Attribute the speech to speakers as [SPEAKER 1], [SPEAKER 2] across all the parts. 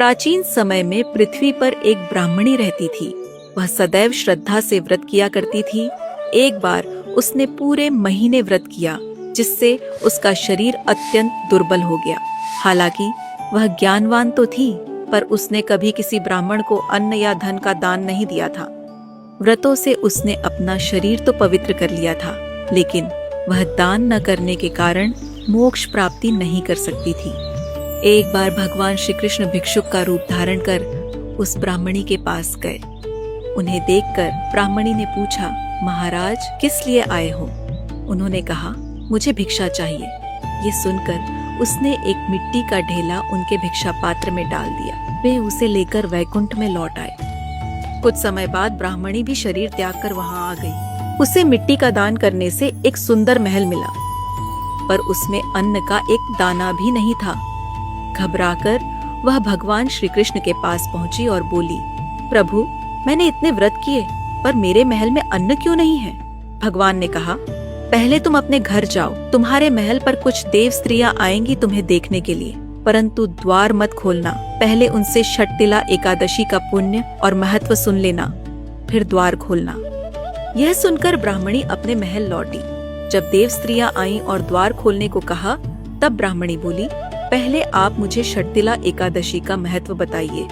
[SPEAKER 1] प्राचीन समय में पृथ्वी पर एक ब्राह्मणी रहती थी। वह सदैव श्रद्धा से व्रत किया करती थी। एक बार उसने पूरे महीने व्रत किया, जिससे उसका शरीर अत्यंत दुर्बल हो गया। हालांकि वह ज्ञानवान तो थी, पर उसने कभी किसी ब्राह्मण को अन्न या धन का दान नहीं दिया था। व्रतों से उसने अपना शरीर तो पवित्र कर लिया था, लेकिन वह दान न करने के कारण मोक्ष प्राप्ति नहीं कर सकती थी। एक बार भगवान श्री कृष्ण भिक्षुक का रूप धारण कर उस ब्राह्मणी के पास गए। उन्हें देखकर ब्राह्मणी ने पूछा, महाराज, किस लिए आए हो? उन्होंने कहा, मुझे भिक्षा चाहिए। ये सुनकर उसने एक मिट्टी का ढेला उनके भिक्षा पात्र में डाल दिया। वे उसे लेकर वैकुंठ में लौट आए। कुछ समय बाद ब्राह्मणी भी शरीर त्याग कर वहां आ गई। उसे मिट्टी का दान करने से एक सुंदर महल मिला, पर उसमें अन्न का एक दाना भी नहीं था। घबराकर वह भगवान श्री कृष्ण के पास पहुंची और बोली, प्रभु, मैंने इतने व्रत किए, पर मेरे महल में अन्न क्यों नहीं है? भगवान ने कहा, पहले तुम अपने घर जाओ। तुम्हारे महल पर कुछ देव स्त्रियां आएंगी तुम्हें देखने के लिए, परंतु द्वार मत खोलना। पहले उनसे षटतिला एकादशी का पुण्य और महत्व सुन लेना, फिर द्वार खोलना। यह सुनकर ब्राह्मणी अपने महल लौटी। जब देव स्त्रियां आईं और द्वार खोलने को कहा, तब ब्राह्मणी बोली, पहले आप मुझे षटतिला एकादशी का महत्व बताइए।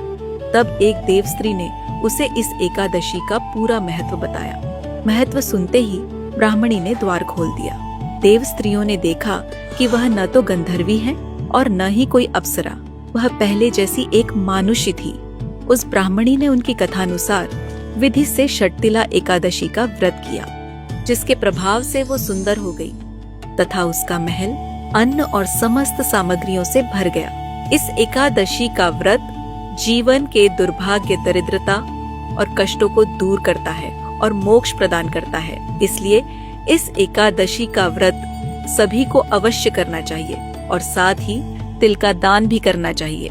[SPEAKER 1] तब एक देव स्त्री ने उसे इस एकादशी का पूरा महत्व बताया। महत्व सुनते ही ब्राह्मणी ने द्वार खोल दिया। देव स्त्रियों ने देखा कि वह न तो गंधर्वी है और न ही कोई अप्सरा, वह पहले जैसी एक मानुषी थी। उस ब्राह्मणी ने उनकी कथानुसार विधि से षटतिला एकादशी का व्रत किया, जिसके प्रभाव से वो सुंदर हो गई तथा उसका महल अन्न और समस्त सामग्रियों से भर गया। इस एकादशी का व्रत जीवन के दुर्भाग्य, दरिद्रता और कष्टों को दूर करता है और मोक्ष प्रदान करता है। इसलिए इस एकादशी का व्रत सभी को अवश्य करना चाहिए और साथ ही तिल का दान भी करना चाहिए।